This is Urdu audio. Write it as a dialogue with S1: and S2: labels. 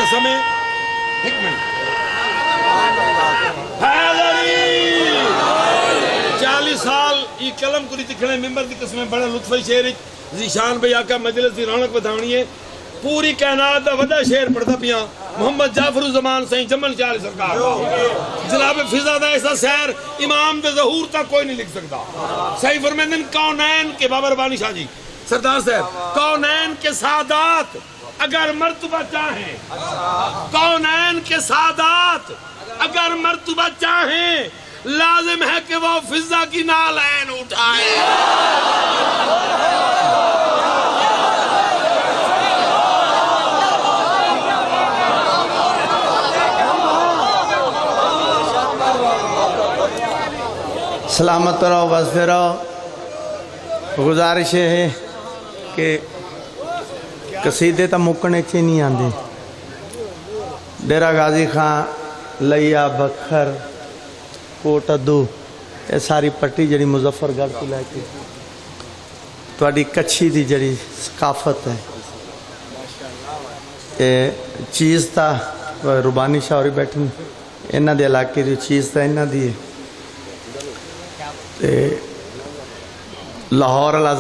S1: قسم ہے ایک منٹ 40 سال یہ کلم کو دکھنے ممبر دی قسم بڑا لطف شعر ذیشان بھائی آقا مجلس دی رونق بتاونی ہے پوری کائنات دا وڈا شعر پڑھتا پیا محمد جعفر الزمان سائیں جمل شاہ سرکار جناب فضا دا ایسا سیر امام دے ظہور تک کوئی نہیں لکھ سکتا صحیح فرمیندن کونین کے بابا ربانی شاہ جی سردار صاحب کونین کے سادات اگر مرتبہ چاہیں کونین کے سادات اگر مرتبہ چاہیں لازم ہے کہ وہ فضا کی نالین اٹھائے
S2: سلامت رہو بستے رہو گزارش ہے کہ قصیدے تا مکنے چے نہیں آندے ڈیرہ غازی خان لیا بکھر کوٹ ادو یہ ساری پٹی جڑی مظفر گڑھ کو لے کے تواڈی کچھی دی جڑی ثقافت ہے یہ چیز تا ربانی شاوری بیٹھن انہاں دے علاقے دی چیز تا انہاں دی لاہور